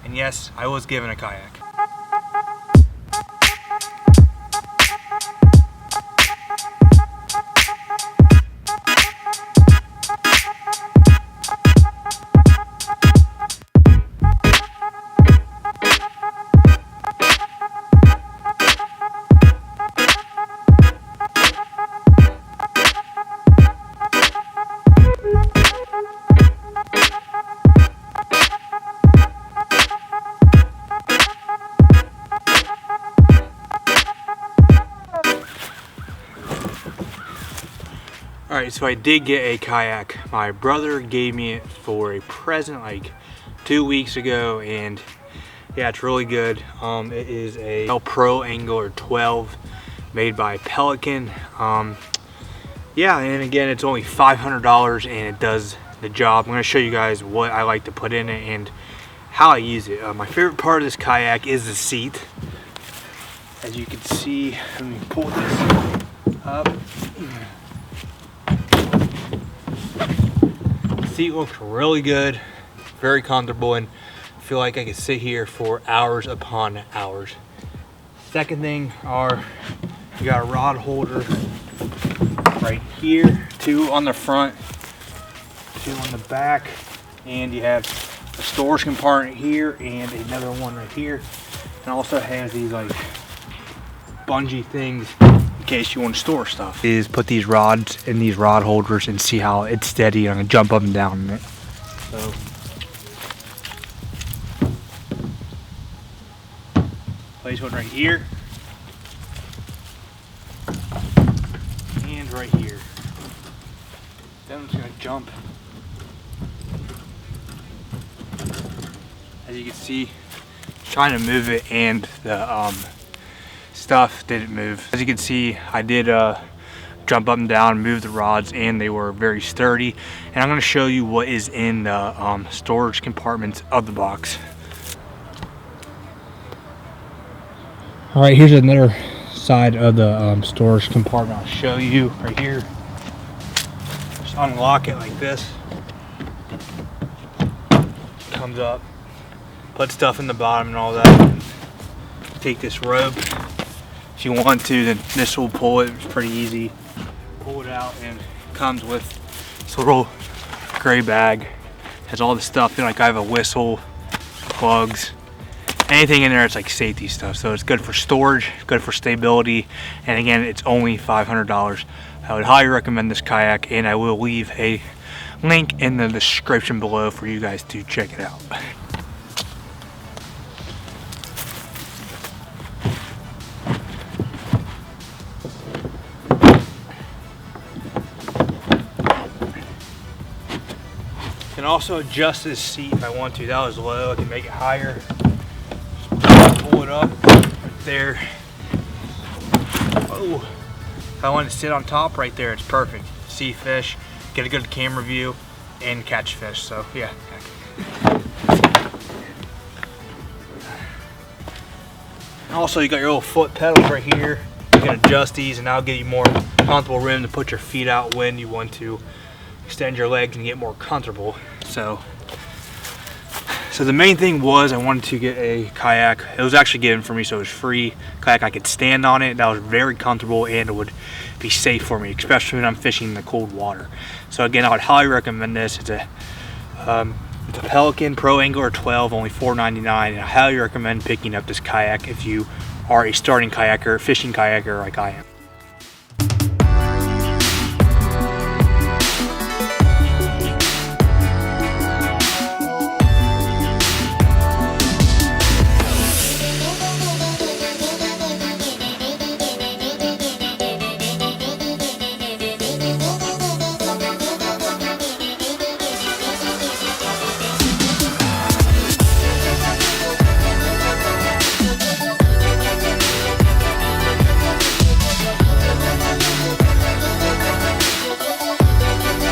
And yes, I was given a kayak. Alright, so I did get a kayak. My brother gave me it for a present like 2 weeks ago, and yeah, it's really good. It is a Pro Angler 12 made by Pelican. Yeah, and again, it's only $500 and it does the job. I'm going to show you guys what I like to put in it and how I use it. My favorite part of this kayak is the seat. As you can see, let me pull this up. The seat looks really good, very comfortable, and I feel like I could sit here for hours upon hours. Second thing are, you got a rod holder right here, 2 on the front, 2 on the back, and you have a storage compartment here and another one right here. And also has these like bungee things in case you want to store stuff. Is put these rods in these rod holders and see how it's steady. I'm gonna jump up and down in it. So place one right here and right here. Then I'm just gonna jump. As you can see, trying to move it and the stuff didn't move. As you can see, I did jump up and down, move the rods, and they were very sturdy. And I'm going to show you what is in the storage compartments of the box. All right, here's another side of the storage compartment. I'll show you right here. Just unlock it like this. Comes up. Put stuff in the bottom and all that. Take this rope. If you want to, then this will pull it. It's pretty easy. Pull it out, and it comes with this little gray bag. Has all the stuff in. Like I have a whistle, plugs, anything in there. It's like safety stuff. So it's good for storage, good for stability, and again, it's only $500. I would highly recommend this kayak, and I will leave a link in the description below for you guys to check it out. I can also adjust this seat if I want to. That was low. I can make it higher. Just pull it up right there. Oh, if I want to sit on top right there, it's perfect. See fish, get a good camera view, and catch fish. So yeah. Also, you got your little foot pedals right here. You can adjust these, and that'll give you more comfortable room to put your feet out when you want to extend your legs and get more comfortable. So the main thing was I wanted to get a kayak. It was actually given for me, so it was free. Kayak I could stand on it. That was very comfortable, and it would be safe for me, especially when I'm fishing in the cold water. So again, I would highly recommend this. It's a Pelican Pro Angler 12, only $4.99, and I highly recommend picking up this kayak if you are a starting kayaker, fishing kayaker like I am.